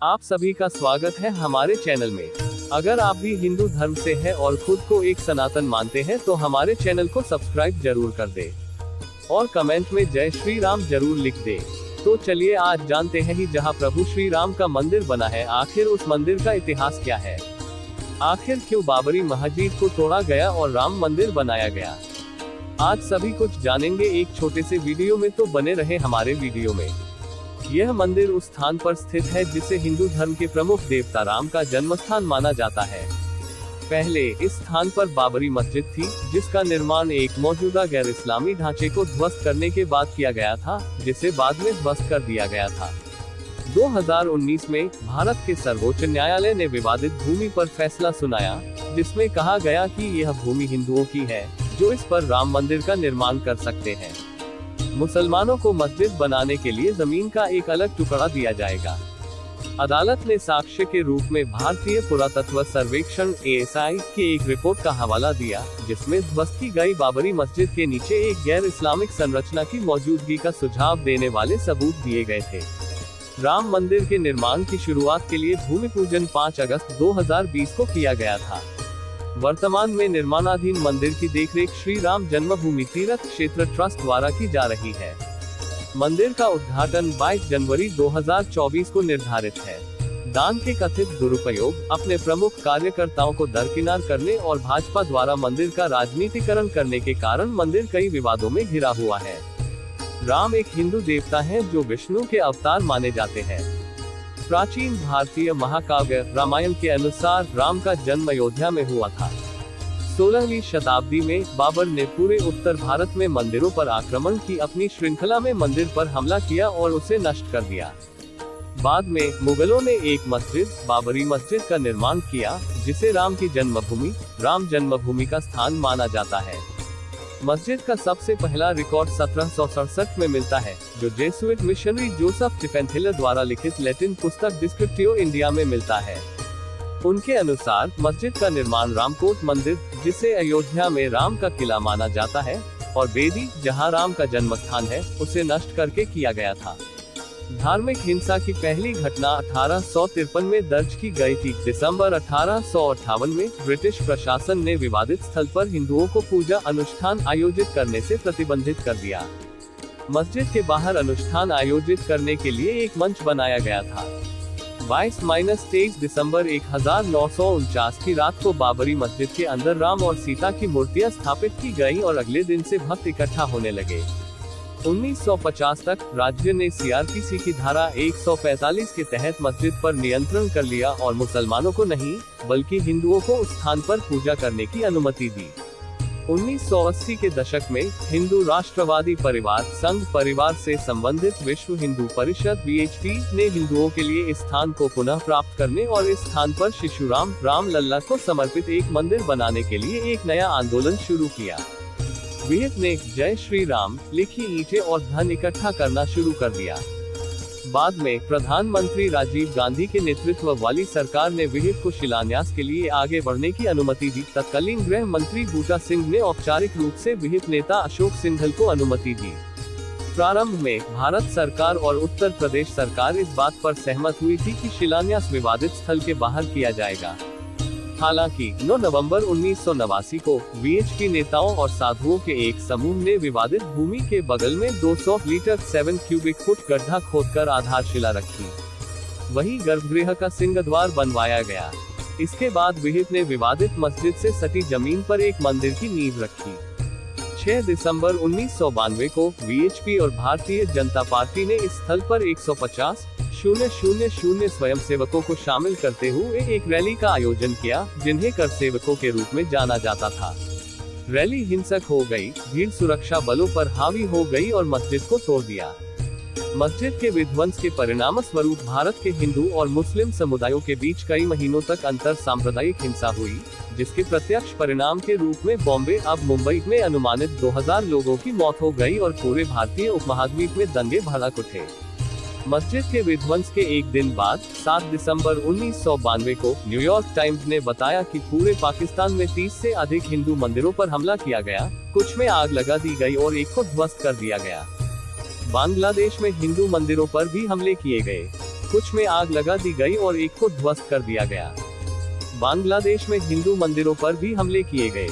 आप सभी का स्वागत है हमारे चैनल में। अगर आप भी हिंदू धर्म से हैं और खुद को एक सनातन मानते हैं तो हमारे चैनल को सब्सक्राइब जरूर कर दे और कमेंट में जय श्री राम जरूर लिख दे। तो चलिए आज जानते हैं कि जहां प्रभु श्री राम का मंदिर बना है, आखिर उस मंदिर का इतिहास क्या है। आखिर क्यों बाबरी मस्जिद को तोड़ा गया और राम मंदिर बनाया गया, आज सभी कुछ जानेंगे एक छोटे से वीडियो में, तो बने रहे हमारे वीडियो में। यह मंदिर उस स्थान पर स्थित है जिसे हिंदू धर्म के प्रमुख देवता राम का जन्म स्थान माना जाता है। पहले इस स्थान पर बाबरी मस्जिद थी, जिसका निर्माण एक मौजूदा गैर इस्लामी ढांचे को ध्वस्त करने के बाद किया गया था, जिसे बाद में ध्वस्त कर दिया गया था। 2019 में भारत के सर्वोच्च न्यायालय ने विवादित भूमि पर फैसला सुनाया, जिसमें कहा गया कि यह भूमि हिंदुओं की है, जो इस पर राम मंदिर का निर्माण कर सकते हैं। मुसलमानों को मस्जिद बनाने के लिए जमीन का एक अलग टुकड़ा दिया जाएगा। अदालत ने साक्ष्य के रूप में भारतीय पुरातत्व सर्वेक्षण ASI की एक रिपोर्ट का हवाला दिया, जिसमें ध्वस्त की गई बाबरी मस्जिद के नीचे एक गैर इस्लामिक संरचना की मौजूदगी का सुझाव देने वाले सबूत दिए गए थे। राम मंदिर के निर्माण की शुरुआत के लिए भूमि पूजन 5 अगस्त 2020 को किया गया था। वर्तमान में निर्माणाधीन मंदिर की देखरेख श्री राम जन्मभूमि तीर्थ क्षेत्र ट्रस्ट द्वारा की जा रही है। मंदिर का उद्घाटन 22 जनवरी 2024 को निर्धारित है। दान के कथित दुरुपयोग, अपने प्रमुख कार्यकर्ताओं को दरकिनार करने और भाजपा द्वारा मंदिर का राजनीतिकरण करने के कारण मंदिर कई विवादों में घिरा हुआ है। राम एक हिंदू देवता हैं जो विष्णु के अवतार माने जाते हैं। प्राचीन भारतीय महाकाव्य रामायण के अनुसार राम का जन्म अयोध्या में हुआ था। 16वीं शताब्दी में बाबर ने पूरे उत्तर भारत में मंदिरों पर आक्रमण की अपनी श्रृंखला में मंदिर पर हमला किया और उसे नष्ट कर दिया। बाद में मुगलों ने एक मस्जिद, बाबरी मस्जिद का निर्माण किया, जिसे राम की जन्मभूमि, राम जन्मभूमि का स्थान माना जाता है। मस्जिद का सबसे पहला रिकॉर्ड 1767 में मिलता है, जो जेसुइट मिशनरी जोसेफ टिफेंथिलर द्वारा लिखित लैटिन पुस्तक डिस्क्रिप्टियो इंडिया में मिलता है। उनके अनुसार मस्जिद का निर्माण रामकोट मंदिर, जिसे अयोध्या में राम का किला माना जाता है, और बेदी, जहां राम का जन्म स्थान है, उसे नष्ट करके किया गया था। धार्मिक हिंसा की पहली घटना 1853 में दर्ज की गई थी। दिसंबर 1858 में ब्रिटिश प्रशासन ने विवादित स्थल पर हिंदुओं को पूजा अनुष्ठान आयोजित करने से प्रतिबंधित कर दिया। मस्जिद के बाहर अनुष्ठान आयोजित करने के लिए एक मंच बनाया गया था। 22-23 दिसंबर 1949 की रात को बाबरी मस्जिद के अंदर राम और सीता की मूर्तियां स्थापित की गई और अगले दिन से भक्त इकट्ठा होने लगे। 1950 तक राज्य ने CRPC की धारा 145 के तहत मस्जिद पर नियंत्रण कर लिया और मुसलमानों को नहीं, बल्कि हिंदुओं को उस स्थान पर पूजा करने की अनुमति दी। 1980 के दशक में हिंदू राष्ट्रवादी परिवार संघ परिवार से संबंधित विश्व हिंदू परिषद VHP ने हिंदुओं के लिए इस स्थान को पुनः प्राप्त करने और इस स्थान पर शिशुराम राम लल्ला को समर्पित एक मंदिर बनाने के लिए एक नया आंदोलन शुरू किया। विहिप ने जय श्री राम लिखी ईंटें और धन इकट्ठा करना शुरू कर दिया। बाद में प्रधानमंत्री राजीव गांधी के नेतृत्व वाली सरकार ने विहिप को शिलान्यास के लिए आगे बढ़ने की अनुमति दी। तत्कालीन गृह मंत्री बूटा सिंह ने औपचारिक रूप से विहिप नेता अशोक सिंघल को अनुमति दी। प्रारंभ में भारत सरकार और उत्तर प्रदेश सरकार इस बात पर सहमत हुई थी कि शिलान्यास विवादित स्थल के बाहर किया जाएगा। हालांकि 9 नवंबर 1989 को VHP नेताओं और साधुओं के एक समूह ने विवादित भूमि के बगल में 200 लीटर 7 क्यूबिक फुट गड्ढा खोदकर आधारशिला रखी। वहीं गर्भगृह का सिंहद्वार बनवाया गया। इसके बाद विहिप ने विवादित मस्जिद से सटी जमीन पर एक मंदिर की नींव रखी। 6 दिसंबर 1992 को VHP और भारतीय जनता पार्टी ने इस स्थल पर 150,000 स्वयंसेवकों को शामिल करते हुए एक रैली का आयोजन किया, जिन्हें कर सेवकों के रूप में जाना जाता था। रैली हिंसक हो गई, भीड़ सुरक्षा बलों पर हावी हो गई और मस्जिद को तोड़ दिया। मस्जिद के विध्वंस के परिणाम स्वरूप भारत के हिंदू और मुस्लिम समुदायों के बीच कई महीनों तक अंतर सांप्रदायिक हिंसा हुई, जिसके प्रत्यक्ष परिणाम के रूप में बॉम्बे अब मुंबई में अनुमानित 2000 लोगों की मौत हो गई और पूरे भारतीय उपमहाद्वीप में दंगे भड़क उठे। मस्जिद के विध्वंस के एक दिन बाद 7 दिसंबर 1992 को न्यूयॉर्क टाइम्स ने बताया कि पूरे पाकिस्तान में 30 से अधिक हिंदू मंदिरों पर हमला किया गया, कुछ में आग लगा दी गई और एक को ध्वस्त कर दिया गया। बांग्लादेश में हिंदू मंदिरों पर भी हमले किए गए। कुछ में आग लगा दी गई और एक को ध्वस्त कर दिया गया। बांग्लादेश में हिंदू मंदिरों पर भी हमले किए गए।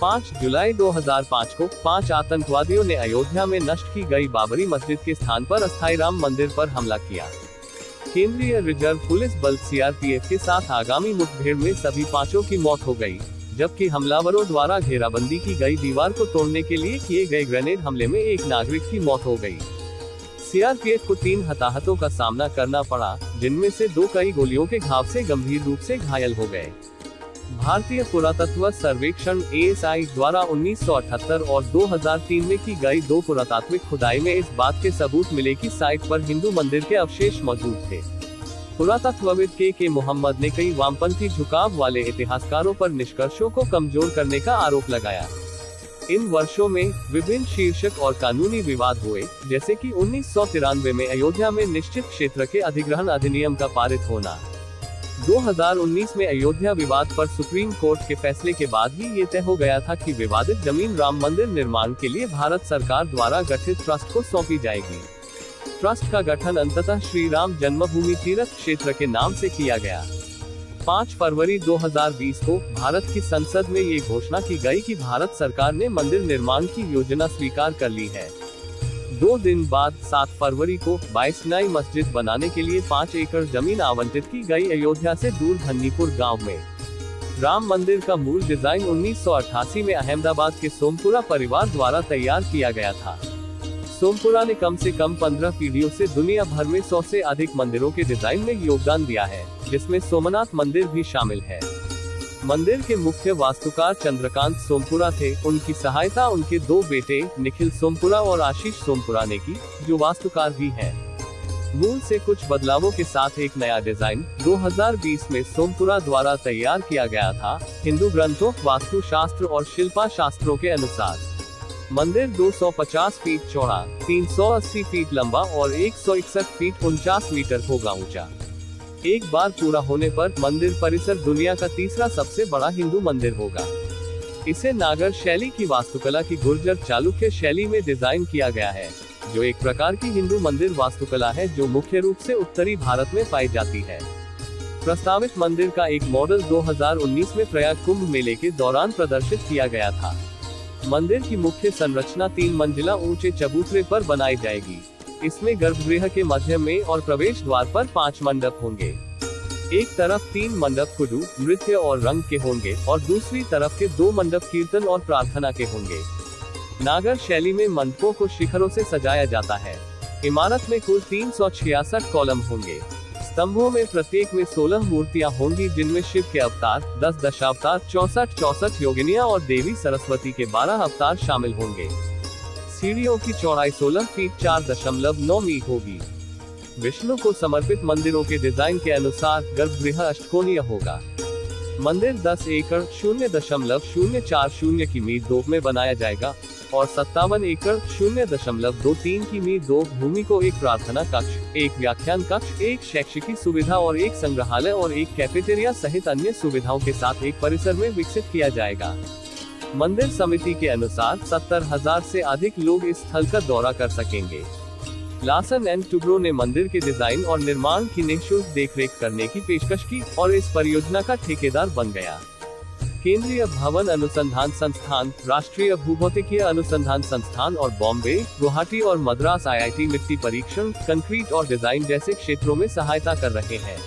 5 जुलाई 2005 को 5 आतंकवादियों ने अयोध्या में नष्ट की गई बाबरी मस्जिद के स्थान पर अस्थायी राम मंदिर पर हमला किया। केंद्रीय रिजर्व पुलिस बल सीआरपीएफ के साथ आगामी मुठभेड़ में सभी 5 की मौत हो गई, जबकि हमलावरों द्वारा घेराबंदी की गई दीवार को तोड़ने के लिए किए गए ग्रेनेड हमले में एक नागरिक की मौत हो गई। सीआरपीएफ को 3 हताहतों का सामना करना पड़ा, जिनमें से 2 कई गोलियों के घाव से गंभीर रूप से घायल हो गए। भारतीय पुरातत्व सर्वेक्षण ASI द्वारा 1978 और 2003 में की गई 2 पुरातात्विक खुदाई में इस बात के सबूत मिले कि साइट पर हिंदू मंदिर के अवशेष मौजूद थे। पुरातत्वविद के मोहम्मद ने कई वामपंथी झुकाव वाले इतिहासकारों पर निष्कर्षों को कमजोर करने का आरोप लगाया। इन वर्षों में विभिन्न शीर्षक और कानूनी विवाद हुए, जैसे कि 1993 में अयोध्या में निश्चित क्षेत्र के अधिग्रहण अधिनियम का पारित होना। 2019 में अयोध्या विवाद पर सुप्रीम कोर्ट के फैसले के बाद ही ये तय हो गया था कि विवादित जमीन राम मंदिर निर्माण के लिए भारत सरकार द्वारा गठित ट्रस्ट को सौंपी जाएगी। ट्रस्ट का गठन अंततः श्री राम जन्मभूमि तीर्थ क्षेत्र के नाम से किया गया। 5 फरवरी 2020 को भारत की संसद में ये घोषणा की गई कि भारत सरकार ने मंदिर निर्माण की योजना स्वीकार कर ली है। 2 दिन बाद 7 फरवरी को 22 नई मस्जिद बनाने के लिए 5 एकड़ जमीन आवंटित की गई। अयोध्या से दूर धन्नीपुर गांव में राम मंदिर का मूल डिजाइन 1988 में अहमदाबाद के सोमपुरा परिवार द्वारा तैयार किया गया था। सोमपुरा ने कम से कम 15 पीढ़ियों से दुनिया भर में 100 से अधिक मंदिरों के डिजाइन में योगदान दिया है, जिसमें सोमनाथ मंदिर भी शामिल है। मंदिर के मुख्य वास्तुकार चंद्रकांत सोमपुरा थे। उनकी सहायता उनके 2 बेटे निखिल सोमपुरा और आशीष सोमपुरा ने की, जो वास्तुकार भी हैं। मूल से कुछ बदलावों के साथ एक नया डिजाइन 2020 में सोमपुरा द्वारा तैयार किया गया था। हिंदू ग्रंथों, वास्तु शास्त्र और शिल्पा शास्त्रों के अनुसार मंदिर 250 फीट चौड़ा, 380 फीट लंबा और 161 फीट 49 मीटर होगा ऊंचा। एक बार पूरा होने पर मंदिर परिसर दुनिया का 3रा सबसे बड़ा हिंदू मंदिर होगा। इसे नागर शैली की वास्तुकला की गुर्जर चालुक्य शैली में डिजाइन किया गया है, जो एक प्रकार की हिंदू मंदिर वास्तुकला है जो मुख्य रूप से उत्तरी भारत में पाई जाती है। प्रस्तावित मंदिर का एक मॉडल 2019 में प्रयाग कुंभ मेले के दौरान प्रदर्शित किया गया था। मंदिर की मुख्य संरचना 3 मंजिला ऊंचे चबूतरे पर बनाई जाएगी। इसमें गर्भगृह के मध्य में और प्रवेश द्वार पर 5 मंडप होंगे। एक तरफ 3 मंडप कुडू, नृत्य और रंग के होंगे और दूसरी तरफ के 2 मंडप कीर्तन और प्रार्थना के होंगे। नागर शैली में मंडपों को शिखरों से सजाया जाता है। इमारत में कुल 366 कॉलम होंगे। स्तंभों में प्रत्येक में 16 मूर्तियां होंगी, जिनमें शिव के अवतार, 10 दशावतार, 64 योगिनियां और देवी सरस्वती के 12 अवतार शामिल होंगे। सीढ़ियों की चौड़ाई 16 फीट 4.9 मीटर होगी। विष्णु को समर्पित मंदिरों के डिजाइन के अनुसार गर्भगृह अष्टकोणीय होगा। मंदिर 10 एकड़ 0.040 की मीटर 2 में बनाया जाएगा और 57 एकड़ 0.23 की मीटर 2 भूमि को एक प्रार्थना कक्ष, एक व्याख्यान कक्ष, एक शैक्षिकी सुविधा और एक संग्रहालय और एक कैफेटेरिया सहित अन्य सुविधाओं के साथ एक परिसर में विकसित किया जाएगा। मंदिर समिति के अनुसार 70,000 से अधिक लोग इस स्थल का दौरा कर सकेंगे। लार्सन एंड टुब्रो ने मंदिर के डिजाइन और निर्माण की निःशुल्क देखरेख करने की पेशकश की और इस परियोजना का ठेकेदार बन गया। केंद्रीय भवन अनुसंधान संस्थान, राष्ट्रीय भूभौतिकीय अनुसंधान संस्थान और बॉम्बे, गुवाहाटी और मद्रास IIT मिट्टी परीक्षण, कंक्रीट और डिजाइन जैसे क्षेत्रों में सहायता कर रहे हैं।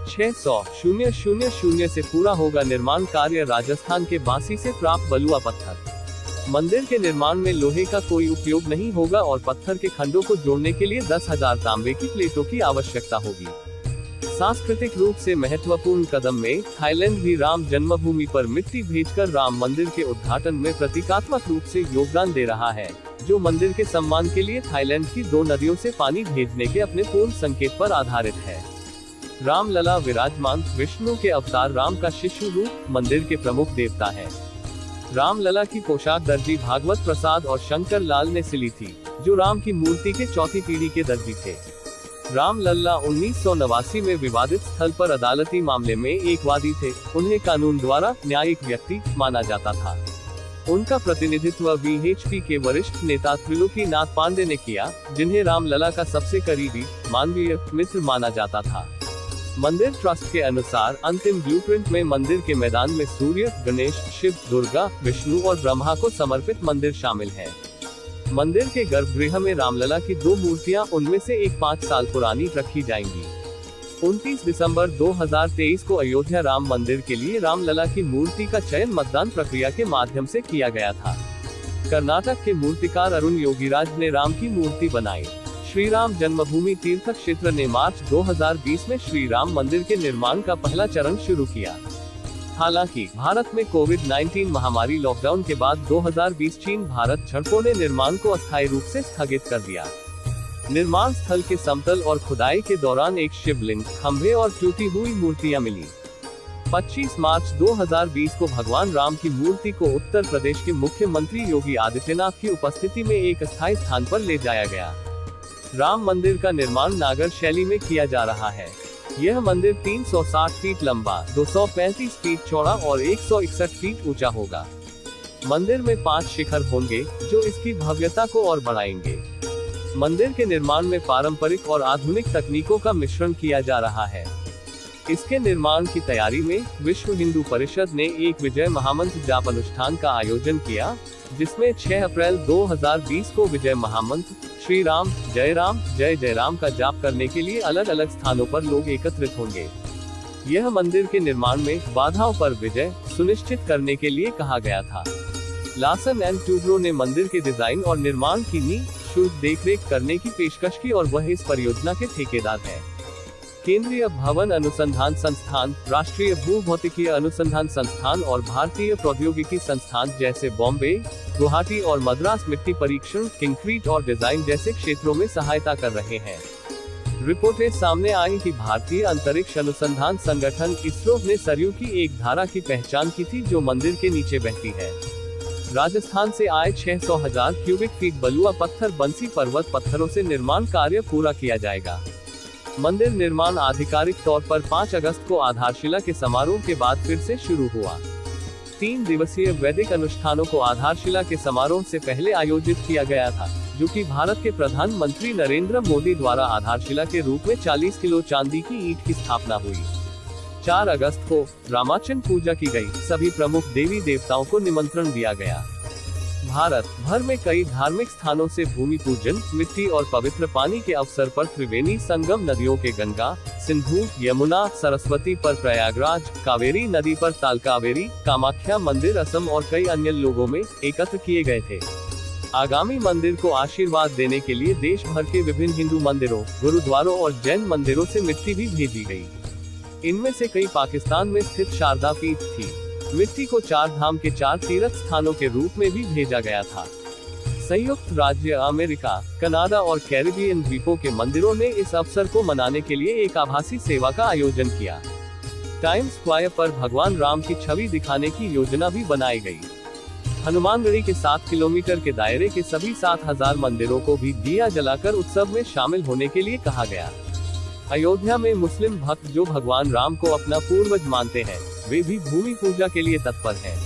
600,000 से पूरा होगा निर्माण कार्य। राजस्थान के बांसी से प्राप्त बलुआ पत्थर। मंदिर के निर्माण में लोहे का कोई उपयोग नहीं होगा और पत्थर के खंडों को जोड़ने के लिए 10,000 तांबे की प्लेटों की आवश्यकता होगी। सांस्कृतिक रूप से महत्वपूर्ण कदम में थाईलैंड भी राम जन्मभूमि पर मिट्टी भेजकर राम मंदिर के उद्घाटन में प्रतीकात्मक रूप से योगदान दे रहा है, जो मंदिर के सम्मान के लिए थाईलैंड की 2 नदियों से पानी भेजने के अपने पूर्ण संकेत पर आधारित है। राम लला विराजमान, विष्णु के अवतार राम का शिशु रूप मंदिर के प्रमुख देवता है। राम लला की पोशाक दर्जी भागवत प्रसाद और शंकर लाल ने सिली थी, जो राम की मूर्ति के 4थी पीढ़ी के दर्जी थे। राम लल्ला 1989 में विवादित स्थल पर अदालती मामले में एक वादी थे। उन्हें कानून द्वारा न्यायिक व्यक्ति माना जाता था। उनका प्रतिनिधित्व VHP के वरिष्ठ नेता त्रिलोकीनाथ पांडे ने किया, जिन्हें रामलला का सबसे करीबी मानवीय मित्र माना जाता था। मंदिर ट्रस्ट के अनुसार अंतिम ब्लूप्रिंट में मंदिर के मैदान में सूर्य, गणेश, शिव, दुर्गा, विष्णु और ब्रह्मा को समर्पित मंदिर शामिल है। मंदिर के गर्भगृह में रामलला की 2 मूर्तियां, उनमें से एक 5 साल पुरानी, रखी जाएंगी। 29 दिसंबर 2023 को अयोध्या राम मंदिर के लिए रामलला की मूर्ति का चयन मतदान प्रक्रिया के माध्यम से किया गया था। कर्नाटक के मूर्तिकार अरुण योगीराज ने राम की मूर्ति बनाई। श्री राम जन्मभूमि तीर्थ क्षेत्र ने मार्च 2020 में श्री राम मंदिर के निर्माण का पहला चरण शुरू किया। हालांकि भारत में कोविड-19 महामारी लॉकडाउन के बाद 2020 चीन भारत झड़पों ने निर्माण को अस्थायी रूप से स्थगित कर दिया। निर्माण स्थल के समतल और खुदाई के दौरान एक शिवलिंग, खंभे और टूटी हुई मूर्तियां मिली। 25 मार्च 2020 को भगवान राम की मूर्ति को उत्तर प्रदेश के मुख्यमंत्री योगी आदित्यनाथ की उपस्थिति में एक अस्थायी स्थान पर ले जाया गया। राम मंदिर का निर्माण नागर शैली में किया जा रहा है। यह मंदिर 360 फीट लंबा, 235 फीट चौड़ा और 161 फीट ऊंचा होगा। मंदिर में 5 शिखर होंगे, जो इसकी भव्यता को और बढ़ाएंगे। मंदिर के निर्माण में पारंपरिक और आधुनिक तकनीकों का मिश्रण किया जा रहा है। इसके निर्माण की तैयारी में विश्व हिंदू परिषद ने एक विजय महामंत्र जाप अनुष्ठान का आयोजन किया, जिसमें 6 अप्रैल 2020 को विजय महामंत्र श्री राम जय जय राम का जाप करने के लिए अलग अलग स्थानों पर लोग एकत्रित होंगे। यह मंदिर के निर्माण में बाधाओं पर विजय सुनिश्चित करने के लिए कहा गया था। लार्सन एंड टूब्रो ने मंदिर के डिजाइन और निर्माण की निःशुल्क देखरेख करने की पेशकश की और वह इस परियोजना के ठेकेदार हैं। केंद्रीय भवन अनुसंधान संस्थान, राष्ट्रीय भूभौतिकीय अनुसंधान संस्थान और भारतीय प्रौद्योगिकी संस्थान जैसे बॉम्बे, गुवाहाटी और मद्रास मिट्टी परीक्षण, कंक्रीट और डिजाइन जैसे क्षेत्रों में सहायता कर रहे हैं। रिपोर्टें सामने आई कि भारतीय अंतरिक्ष अनुसंधान संगठन इसरो ने सरयू की एक धारा की पहचान की थी, जो मंदिर के नीचे बहती है। राजस्थान से आए 600,000 क्यूबिक फीट बलुआ पत्थर बंसी पर्वत पत्थरों से निर्माण कार्य पूरा किया जाएगा। मंदिर निर्माण आधिकारिक तौर पर 5 अगस्त को आधारशिला के समारोह के बाद फिर से शुरू हुआ। 3 दिवसीय वैदिक अनुष्ठानों को आधारशिला के समारोह से पहले आयोजित किया गया था, जो कि भारत के प्रधानमंत्री नरेंद्र मोदी द्वारा आधारशिला के रूप में 40 किलो चांदी की ईंट की स्थापना हुई। 4 अगस्त को रामाचन पूजा की गई। सभी प्रमुख देवी देवताओं को निमंत्रण दिया गया। भारत भर में कई धार्मिक स्थानों से भूमि पूजन, मिट्टी और पवित्र पानी के अवसर पर त्रिवेणी संगम नदियों के गंगा, सिंधु, यमुना, सरस्वती पर प्रयागराज, कावेरी नदी पर तालकावेरी, कामाख्या मंदिर असम और कई अन्य लोगों में एकत्र किए गए थे। आगामी मंदिर को आशीर्वाद देने के लिए देश भर के विभिन्न हिंदू मंदिरों, गुरुद्वारों और जैन मंदिरों से मिट्टी भी भेजी गई। इनमें से कई पाकिस्तान में स्थित शारदा पीठ थी। मिट्टी को 4 धाम के 4 तीर्थ स्थानों के रूप में भी भेजा गया था। संयुक्त राज्य अमेरिका, कनाडा और कैरिबियन द्वीपों के मंदिरों ने इस अवसर को मनाने के लिए एक आभासी सेवा का आयोजन किया। टाइम्स स्क्वायर पर भगवान राम की छवि दिखाने की योजना भी बनाई गई। हनुमानगढ़ी के 7 किलोमीटर के दायरे के सभी 7,000 मंदिरों को भी दिया जलाकर उत्सव में शामिल होने के लिए कहा गया। अयोध्या में मुस्लिम भक्त जो भगवान राम को अपना पूर्वज मानते हैं, वे भी भूमि पूजा के लिए तत्पर हैं।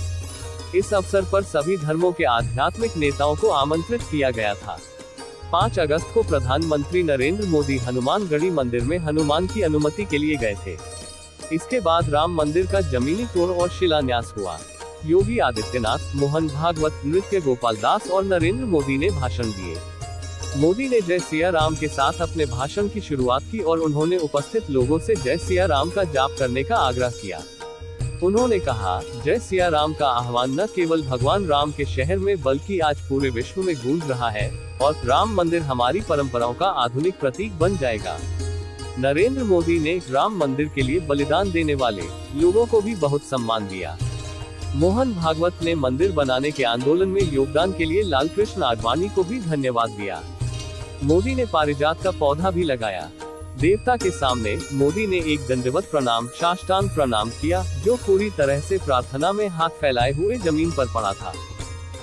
इस अवसर पर सभी धर्मों के आध्यात्मिक नेताओं को आमंत्रित किया गया था। 5 अगस्त को प्रधानमंत्री नरेंद्र मोदी हनुमानगढ़ी मंदिर में हनुमान की अनुमति के लिए गए थे। इसके बाद राम मंदिर का जमीनी तोड़ और शिलान्यास हुआ। योगी आदित्यनाथ, मोहन भागवत, नृत्य गोपाल दास और नरेंद्र मोदी ने भाषण दिए। मोदी ने जय सिया राम के साथ अपने भाषण की शुरुआत की और उन्होंने उपस्थित लोगों से जय सिया राम का जाप करने का आग्रह किया। उन्होंने कहा, जय सिया राम का आह्वान न केवल भगवान राम के शहर में बल्कि आज पूरे विश्व में गूंज रहा है और राम मंदिर हमारी परंपराओं का आधुनिक प्रतीक बन जाएगा। नरेंद्र मोदी ने राम मंदिर के लिए बलिदान देने वाले लोगों को भी बहुत सम्मान दिया। मोहन भागवत ने मंदिर बनाने के आंदोलन में योगदान के लिए लालकृष्ण आडवाणी को भी धन्यवाद दिया। मोदी ने पारिजात का पौधा भी लगाया। देवता के सामने मोदी ने एक दंडवत प्रणाम, साष्टांग प्रणाम किया, जो पूरी तरह से प्रार्थना में हाथ फैलाए हुए जमीन पर पड़ा था।